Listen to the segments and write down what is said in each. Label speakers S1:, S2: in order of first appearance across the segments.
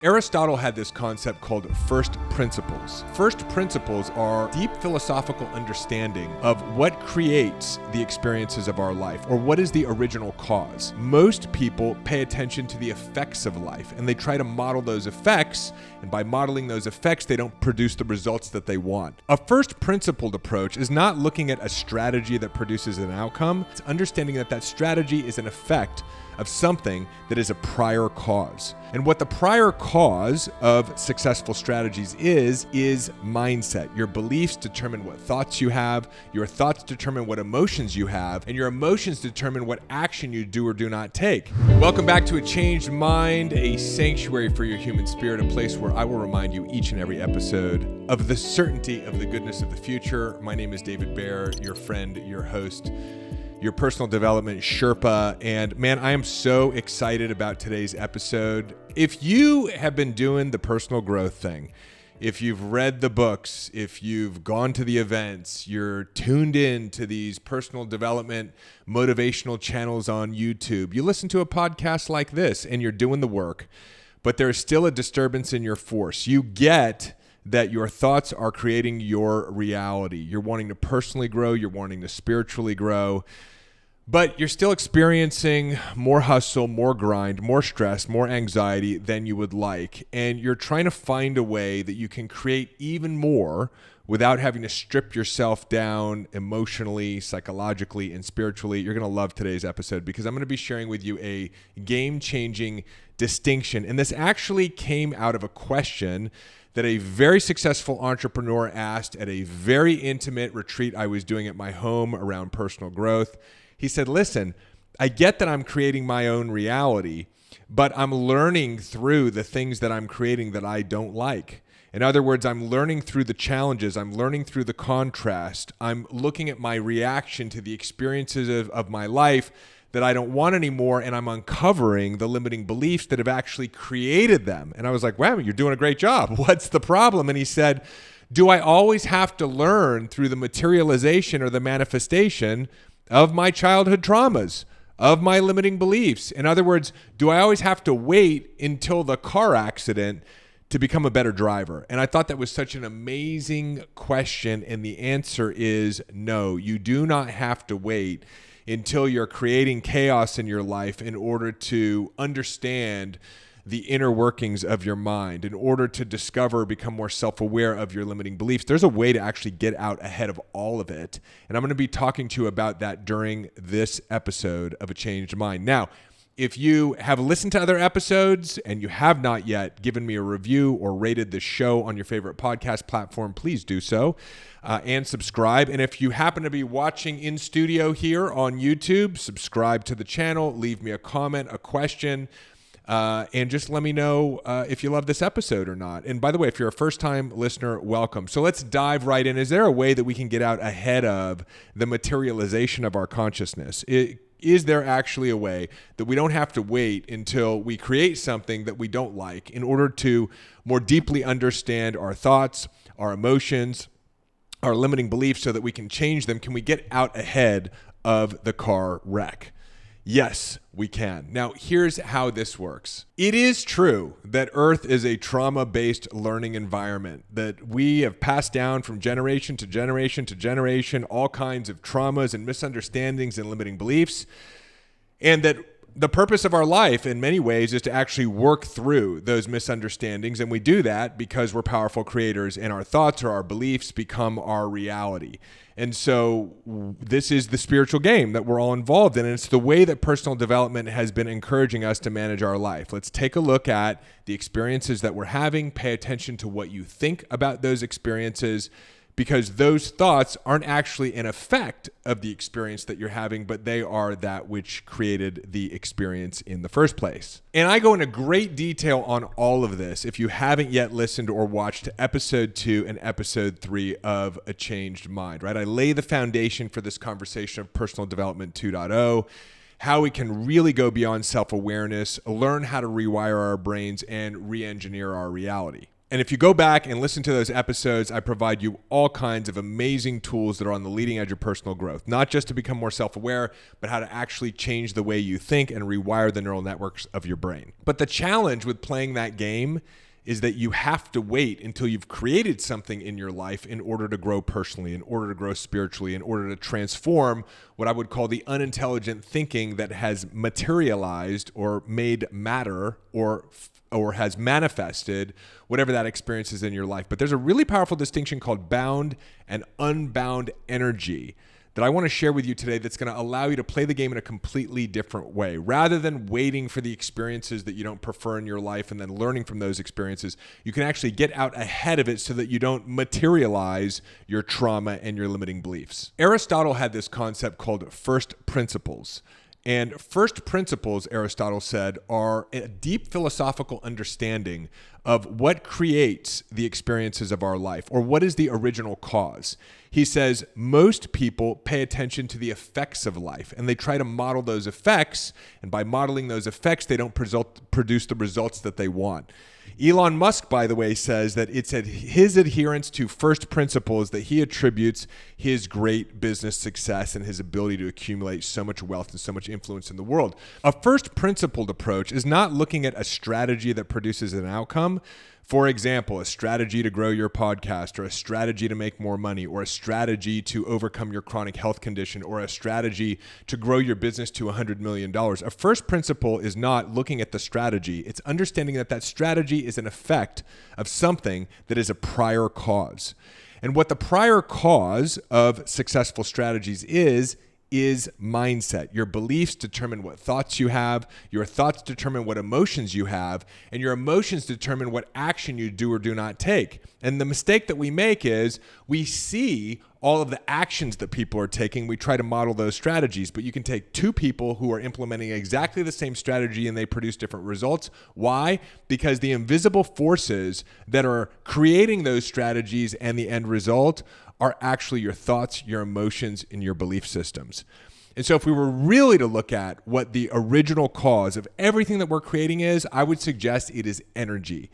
S1: Aristotle had this concept called first principles. First principles are deep philosophical understanding of what creates the experiences of our life, or what is the original cause. Most people pay attention to the effects of life, and they try to model those effects, and by modeling those effects, they don't produce the results that they want. A first principled approach is not looking at a strategy that produces an outcome. It's understanding that that strategy is an effect of something that is a prior cause. And what the prior cause of successful strategies is mindset. Your beliefs determine what thoughts you have, your thoughts determine what emotions you have, and your emotions determine what action you do or do not take. Welcome back to A Changed Mind, a sanctuary for your human spirit, a place where I will remind you each and every episode of the certainty of the goodness of the future. My name is David Baer, your friend, your host, your personal development Sherpa. And man, I am so excited about today's episode. If you have been doing the personal growth thing, if you've read the books, if you've gone to the events, you're tuned in to these personal development, motivational channels on YouTube, you listen to a podcast like this and you're doing the work, but there's still a disturbance in your force. You get that your thoughts are creating your reality. You're wanting to personally grow, you're wanting to spiritually grow, but you're still experiencing more hustle, more grind, more stress, more anxiety than you would like. And you're trying to find a way that you can create even more without having to strip yourself down emotionally, psychologically, and spiritually. You're going to love today's episode because I'm going to be sharing with you a game-changing distinction. And this actually came out of a question that a very successful entrepreneur asked at a very intimate retreat I was doing at my home around personal growth. He said, listen, I get that I'm creating my own reality, but I'm learning through the things that I'm creating that I don't like. In other words, I'm learning through the challenges. I'm learning through the contrast. I'm looking at my reaction to the experiences of my life that I don't want anymore, and I'm uncovering the limiting beliefs that have actually created them. And I was like, wow, you're doing a great job. What's the problem? And he said, do I always have to learn through the materialization or the manifestation of my childhood traumas, of my limiting beliefs? In other words, do I always have to wait until the car accident to become a better driver? And I thought that was such an amazing question. And the answer is no, you do not have to wait until you're creating chaos in your life in order to understand the inner workings of your mind, in order to discover, become more self-aware of your limiting beliefs. There's a way to actually get out ahead of all of it. And I'm going to be talking to you about that during this episode of A Changed Mind. Now, if you have listened to other episodes and you have not yet given me a review or rated the show on your favorite podcast platform, please do so and subscribe. And if you happen to be watching in studio here on YouTube, subscribe to the channel, leave me a comment, a question, and just let me know if you love this episode or not. And by the way, if you're a first-time listener, welcome. So let's dive right in. Is there a way that we can get out ahead of the materialization of our consciousness? Is there actually a way that we don't have to wait until we create something that we don't like in order to more deeply understand our thoughts, our emotions, our limiting beliefs so that we can change them? Can we get out ahead of the car wreck? Yes, we can. Now, here's how this works. It is true that Earth is a trauma-based learning environment, that we have passed down from generation to generation to generation all kinds of traumas and misunderstandings and limiting beliefs, and that the purpose of our life in many ways is to actually work through those misunderstandings. And we do that because we're powerful creators and our thoughts or our beliefs become our reality. And so this is the spiritual game that we're all involved in. And it's the way that personal development has been encouraging us to manage our life. Let's take a look at the experiences that we're having. Pay attention to what you think about those experiences, because those thoughts aren't actually an effect of the experience that you're having, but they are that which created the experience in the first place. And I go into great detail on all of this if you haven't yet listened or watched episode 2 and episode 3 of A Changed Mind, right? I lay the foundation for this conversation of personal development 2.0, how we can really go beyond self-awareness, learn how to rewire our brains and re-engineer our reality. And if you go back and listen to those episodes, I provide you all kinds of amazing tools that are on the leading edge of personal growth, not just to become more self-aware, but how to actually change the way you think and rewire the neural networks of your brain. But the challenge with playing that game is that you have to wait until you've created something in your life in order to grow personally, in order to grow spiritually, in order to transform what I would call the unintelligent thinking that has materialized or made matter or has manifested whatever that experience is in your life. But there's a really powerful distinction called bound and unbound energy that I want to share with you today that's going to allow you to play the game in a completely different way. Rather than waiting for the experiences that you don't prefer in your life and then learning from those experiences, you can actually get out ahead of it so that you don't materialize your trauma and your limiting beliefs. Aristotle had this concept called first principles. And first principles, Aristotle said, are a deep philosophical understanding of what creates the experiences of our life, or what is the original cause. He says most people pay attention to the effects of life, and they try to model those effects, and by modeling those effects, they don't produce the results that they want. Elon Musk, by the way, says that it's his adherence to first principles that he attributes his great business success and his ability to accumulate so much wealth and so much influence in the world. A first principled approach is not looking at a strategy that produces an outcome. For example, a strategy to grow your podcast, or a strategy to make more money, or a strategy to overcome your chronic health condition, or a strategy to grow your business to $100 million. A first principle is not looking at the strategy. It's understanding that that strategy is an effect of something that is a prior cause. And what the prior cause of successful strategies is mindset. Your beliefs determine what thoughts you have, your thoughts determine what emotions you have, and your emotions determine what action you do or do not take. And the mistake that we make is we see all of the actions that people are taking. We try to model those strategies, but you can take two people who are implementing exactly the same strategy and they produce different results. Why? Because the invisible forces that are creating those strategies and the end result are actually your thoughts, your emotions, and your belief systems. And so if we were really to look at what the original cause of everything that we're creating is, I would suggest it is energy.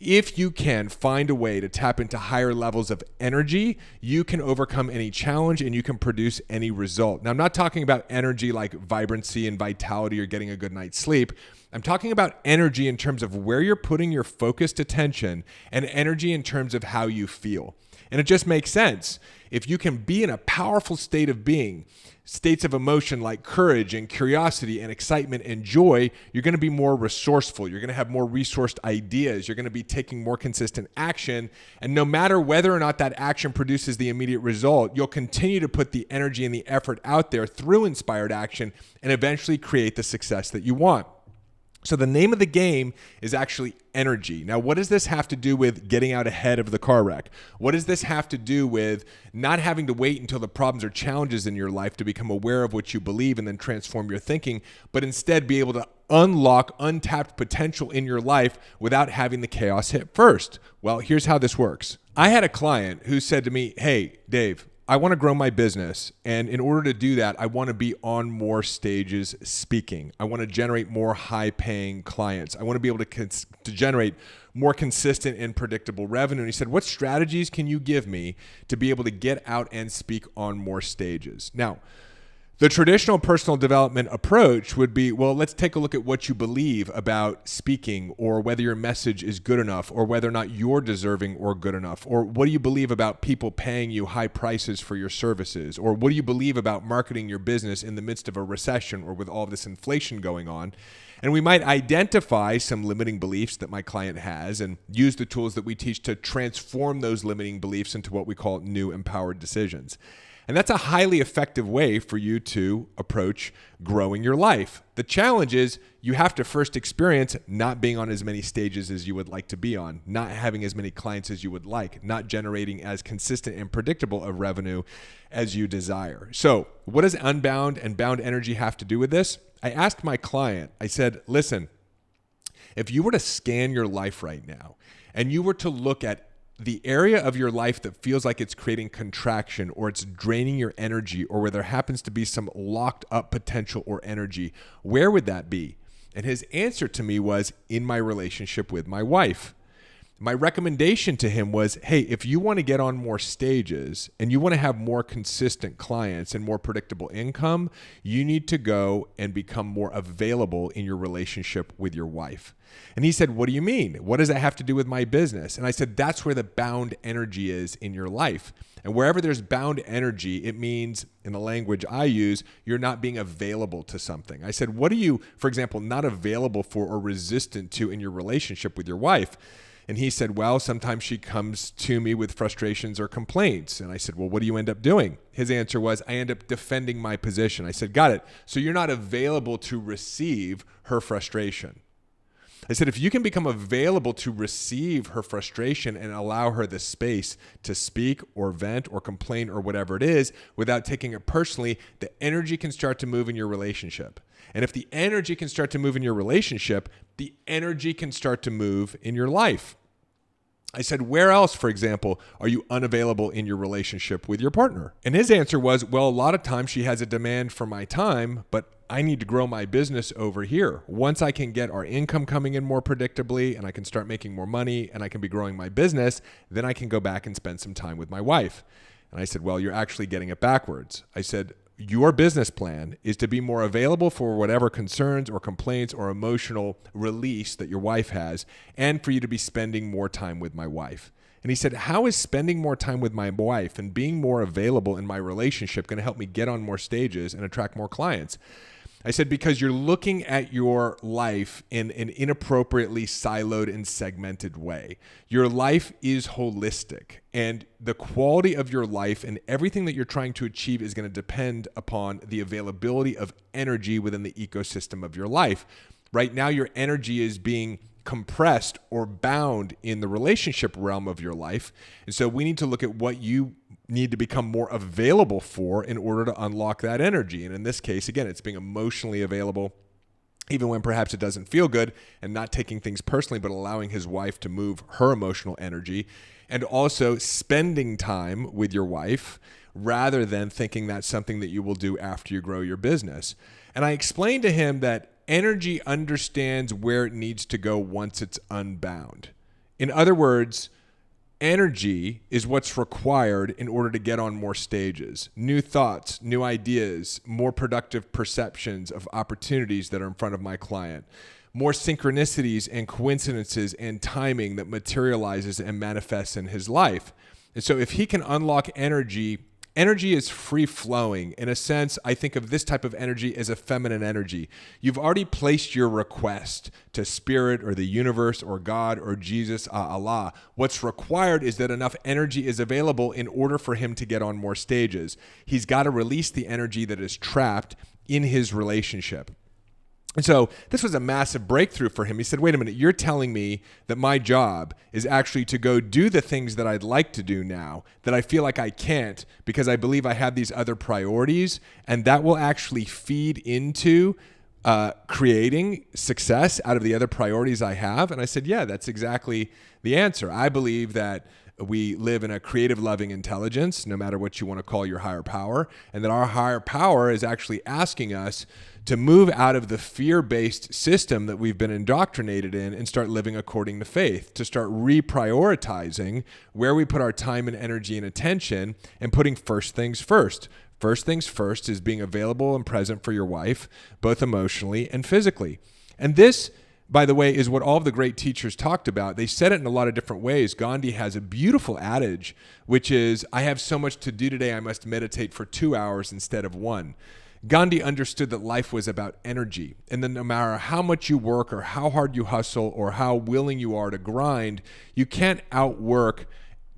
S1: If you can find a way to tap into higher levels of energy, you can overcome any challenge and you can produce any result. Now, I'm not talking about energy like vibrancy and vitality or getting a good night's sleep. I'm talking about energy in terms of where you're putting your focused attention, and energy in terms of how you feel. And it just makes sense. If you can be in a powerful state of being, states of emotion like courage and curiosity and excitement and joy, you're going to be more resourceful. You're going to have more resourced ideas. You're going to be taking more consistent action. And no matter whether or not that action produces the immediate result, you'll continue to put the energy and the effort out there through inspired action and eventually create the success that you want. So the name of the game is actually energy. Now, what does this have to do with getting out ahead of the car wreck? What does this have to do with not having to wait until the problems or challenges in your life to become aware of what you believe and then transform your thinking, but instead be able to unlock untapped potential in your life without having the chaos hit first? Well, here's how this works. I had a client who said to me, "Hey, Dave, I want to grow my business. And in order to do that, I want to be on more stages speaking. I want to generate more high paying clients. I want to be able to generate more consistent and predictable revenue." And he said, "What strategies can you give me to be able to get out and speak on more stages?" Now, the traditional personal development approach would be, well, let's take a look at what you believe about speaking, or whether your message is good enough, or whether or not you're deserving or good enough, or what do you believe about people paying you high prices for your services, or what do you believe about marketing your business in the midst of a recession or with all of this inflation going on. And we might identify some limiting beliefs that my client has and use the tools that we teach to transform those limiting beliefs into what we call new empowered decisions. And that's a highly effective way for you to approach growing your life. The challenge is you have to first experience not being on as many stages as you would like to be on, not having as many clients as you would like, not generating as consistent and predictable of revenue as you desire. So what does unbound and bound energy have to do with this? I asked my client, I said, listen, if you were to scan your life right now and you were to look at the area of your life that feels like it's creating contraction, or it's draining your energy, or where there happens to be some locked up potential or energy, where would that be? And his answer to me was, in my relationship with my wife. My recommendation to him was, hey, if you want to get on more stages and you want to have more consistent clients and more predictable income, you need to go and become more available in your relationship with your wife. And he said, what do you mean? What does that have to do with my business? And I said, that's where the bound energy is in your life. And wherever there's bound energy, it means, in the language I use, you're not being available to something. I said, what are you, for example, not available for or resistant to in your relationship with your wife? And he said, well, sometimes she comes to me with frustrations or complaints. And I said, well, what do you end up doing? His answer was, I end up defending my position. I said, got it. So you're not available to receive her frustration. I said, if you can become available to receive her frustration and allow her the space to speak or vent or complain or whatever it is without taking it personally, the energy can start to move in your relationship. And if the energy can start to move in your relationship, the energy can start to move in your life. I said, where else, for example, are you unavailable in your relationship with your partner? And his answer was, well, a lot of times she has a demand for my time, but I need to grow my business over here. Once I can get our income coming in more predictably and I can start making more money and I can be growing my business, then I can go back and spend some time with my wife. And I said, well, you're actually getting it backwards. I said, your business plan is to be more available for whatever concerns or complaints or emotional release that your wife has, and for you to be spending more time with my wife. And he said, how is spending more time with my wife and being more available in my relationship going to help me get on more stages and attract more clients? I said, because you're looking at your life in an inappropriately siloed and segmented way. Your life is holistic, and the quality of your life and everything that you're trying to achieve is going to depend upon the availability of energy within the ecosystem of your life. Right now, your energy is being compressed or bound in the relationship realm of your life. And so we need to look at what you need to become more available for in order to unlock that energy. And in this case, again, it's being emotionally available, even when perhaps it doesn't feel good, and not taking things personally, but allowing his wife to move her emotional energy, and also spending time with your wife rather than thinking that's something that you will do after you grow your business. And I explained to him that energy understands where it needs to go once it's unbound. In other words, energy is what's required in order to get on more stages. New thoughts, new ideas, more productive perceptions of opportunities that are in front of my client, more synchronicities and coincidences and timing that materializes and manifests in his life. And so if he can unlock energy is free flowing. In a sense, I think of this type of energy as a feminine energy. You've already placed your request to spirit or the universe or God or Jesus, Allah. What's required is that enough energy is available in order for him to get on more stages. He's got to release the energy that is trapped in his relationship. And so this was a massive breakthrough for him. He said, wait a minute, you're telling me that my job is actually to go do the things that I'd like to do now, that I feel like I can't because I believe I have these other priorities, and that will actually feed into creating success out of the other priorities I have? And I said, yeah, that's exactly the answer. I believe that we live in a creative, loving intelligence, no matter what you want to call your higher power, and that our higher power is actually asking us to move out of the fear-based system that we've been indoctrinated in and start living according to faith, to start reprioritizing where we put our time and energy and attention and putting first things first. First things first is being available and present for your wife, both emotionally and physically. And this, by the way, is what all of the great teachers talked about. They said it in a lot of different ways. Gandhi has a beautiful adage, which is, I have so much to do today, I must meditate for 2 hours instead of 1. Gandhi understood that life was about energy, and that no matter how much you work or how hard you hustle or how willing you are to grind, you can't outwork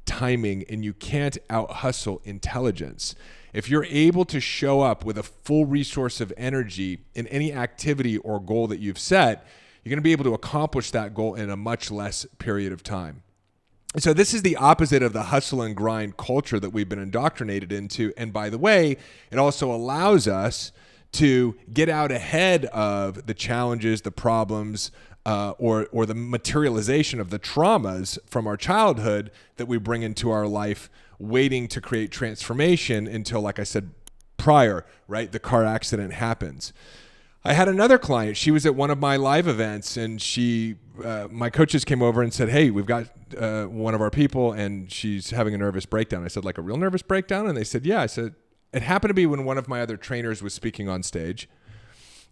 S1: timing and you can't out-hustle intelligence. If you're able to show up with a full resource of energy in any activity or goal that you've set, you're going to be able to accomplish that goal in a much less period of time. So this is the opposite of the hustle and grind culture that we've been indoctrinated into. And by the way, it also allows us to get out ahead of the challenges, the problems, or the materialization of the traumas from our childhood that we bring into our life, waiting to create transformation until, like I said prior, right, the car accident happens. I had another client. She was at one of my live events, and my coaches came over and said, "Hey, we've got one of our people, and she's having a nervous breakdown." I said, "Like a real nervous breakdown?" And they said, "Yeah." I said, "It happened to be when one of my other trainers was speaking on stage."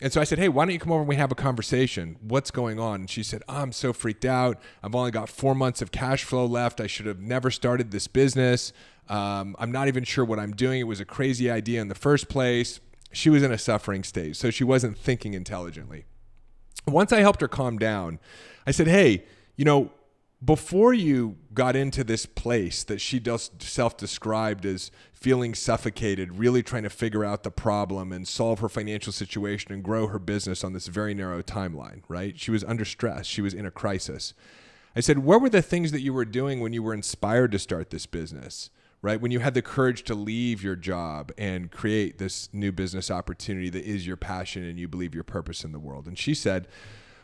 S1: And so I said, "Hey, why don't you come over and we have a conversation? What's going on?" And she said, "Oh, I'm so freaked out. I've only got 4 months of cash flow left. I should have never started this business. I'm not even sure what I'm doing. It was a crazy idea in the first place." She was in a suffering stage, so she wasn't thinking intelligently. Once I helped her calm down, I said, "Hey, before you got into this place that she self-described as feeling suffocated, really trying to figure out the problem and solve her financial situation and grow her business on this very narrow timeline," right? She was under stress. She was in a crisis. I said, "What were the things that you were doing when you were inspired to start this business?" Right? When you had the courage to leave your job and create this new business opportunity that is your passion and you believe your purpose in the world. And she said,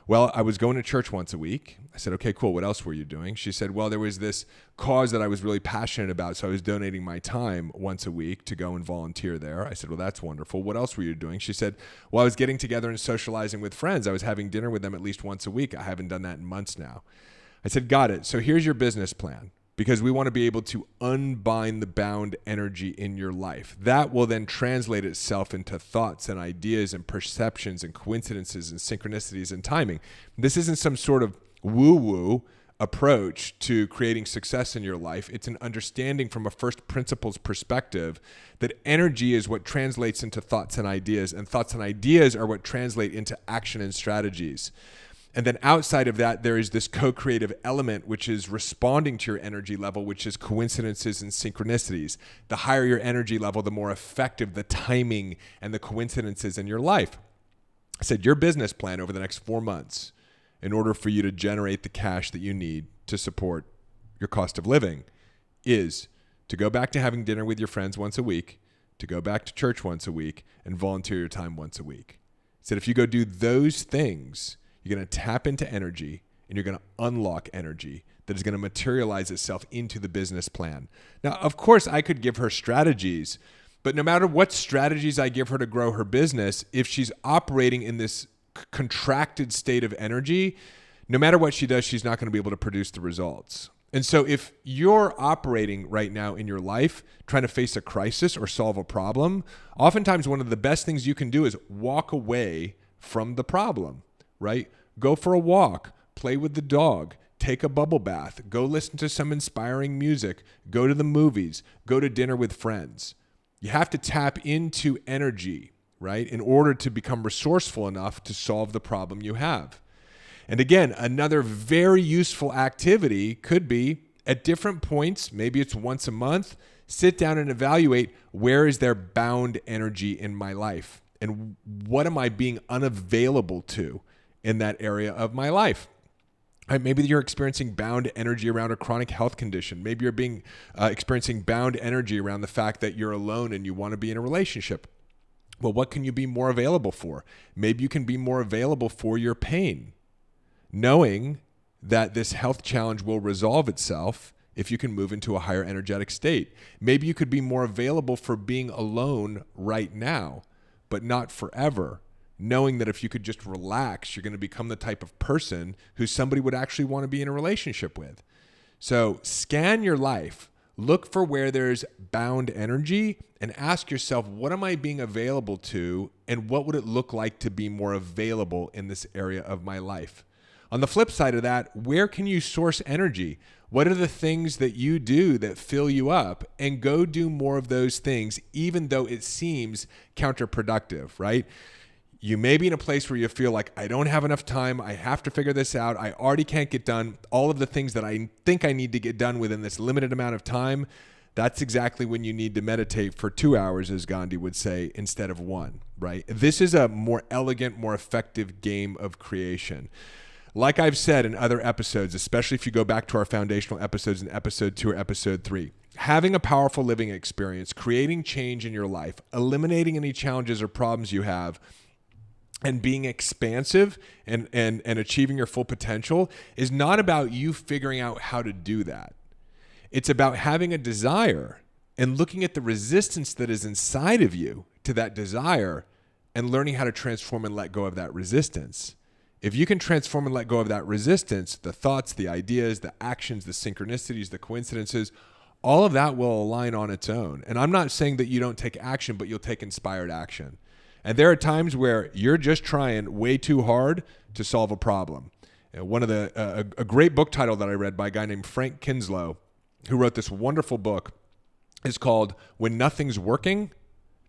S1: "Well, I was going to church once a week." I said, "Okay, cool. What else were you doing?" She said, "Well, there was this cause that I was really passionate about, so I was donating my time once a week to go and volunteer there." I said, "Well, that's wonderful. What else were you doing?" She said, "Well, I was getting together and socializing with friends. I was having dinner with them at least once a week. I haven't done that in months now." I said, "Got it. So here's your business plan. Because we want to be able to unbind the bound energy in your life. That will then translate itself into thoughts and ideas and perceptions and coincidences and synchronicities and timing. This isn't some sort of woo-woo approach to creating success in your life. It's an understanding from a first principles perspective that energy is what translates into thoughts and ideas are what translate into action and strategies. And then outside of that, there is this co-creative element, which is responding to your energy level, which is coincidences and synchronicities. The higher your energy level, the more effective the timing and the coincidences in your life." I said, "Your business plan over the next 4 months, in order for you to generate the cash that you need to support your cost of living, is to go back to having dinner with your friends once a week, to go back to church once a week, and volunteer your time once a week." I said, "If you go do those things, you're going to tap into energy and you're going to unlock energy that is going to materialize itself into the business plan." Now, of course, I could give her strategies, but no matter what strategies I give her to grow her business, if she's operating in this contracted state of energy, no matter what she does, she's not going to be able to produce the results. And so if you're operating right now in your life, trying to face a crisis or solve a problem, oftentimes one of the best things you can do is walk away from the problem, right? Go for a walk, play with the dog, take a bubble bath, go listen to some inspiring music, go to the movies, go to dinner with friends. You have to tap into energy, right, in order to become resourceful enough to solve the problem you have. And again, another very useful activity could be at different points, maybe it's once a month, sit down and evaluate where is there bound energy in my life and what am I being unavailable to in that area of my life. Right, maybe you're experiencing bound energy around a chronic health condition. Maybe you're experiencing bound energy around the fact that you're alone and you want to be in a relationship. Well, what can you be more available for? Maybe you can be more available for your pain, knowing that this health challenge will resolve itself if you can move into a higher energetic state. Maybe you could be more available for being alone right now, but not forever, knowing that if you could just relax, you're going to become the type of person who somebody would actually want to be in a relationship with. So scan your life, look for where there's bound energy, and ask yourself, what am I being available to, and what would it look like to be more available in this area of my life? On the flip side of that, where can you source energy? What are the things that you do that fill you up? And go do more of those things, even though it seems counterproductive, right? You may be in a place where you feel like, I don't have enough time. I have to figure this out. I already can't get done all of the things that I think I need to get done within this limited amount of time. That's exactly when you need to meditate for 2 hours, as Gandhi would say, instead of 1, right? This is a more elegant, more effective game of creation. Like I've said in other episodes, especially if you go back to our foundational episodes in episode 2 or episode 3, having a powerful living experience, creating change in your life, eliminating any challenges or problems you have, and being expansive and achieving your full potential is not about you figuring out how to do that. It's about having a desire and looking at the resistance that is inside of you to that desire and learning how to transform and let go of that resistance. If you can transform and let go of that resistance, the thoughts, the ideas, the actions, the synchronicities, the coincidences, all of that will align on its own. And I'm not saying that you don't take action, but you'll take inspired action. And there are times where you're just trying way too hard to solve a problem. One of a great book title that I read by a guy named Frank Kinslow, who wrote this wonderful book, is called When Nothing's Working,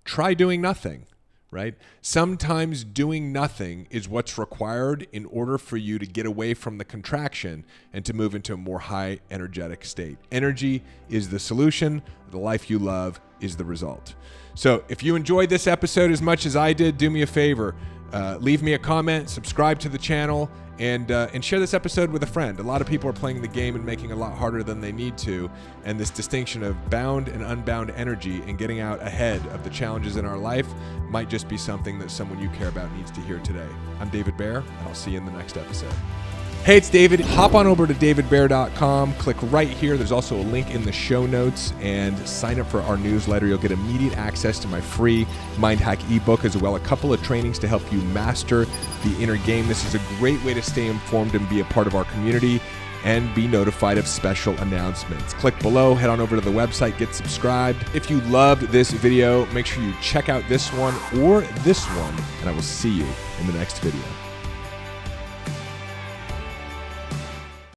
S1: Try Doing Nothing, right? Sometimes doing nothing is what's required in order for you to get away from the contraction and to move into a more high energetic state. Energy is the solution. The life you love is the result. So if you enjoyed this episode as much as I did, do me a favor. Leave me a comment, subscribe to the channel, and share this episode with a friend. A lot of people are playing the game and making it a lot harder than they need to. And this distinction of bound and unbound energy and getting out ahead of the challenges in our life might just be something that someone you care about needs to hear today. I'm David Bear, and I'll see you in the next episode. Hey, it's David. Hop on over to davidbear.com. Click right here. There's also a link in the show notes, and sign up for our newsletter. You'll get immediate access to my free Mind Hack ebook, as well as a couple of trainings to help you master the inner game. This is a great way to stay informed and be a part of our community and be notified of special announcements. Click below, head on over to the website, get subscribed. If you loved this video, make sure you check out this one or this one, and I will see you in the next video.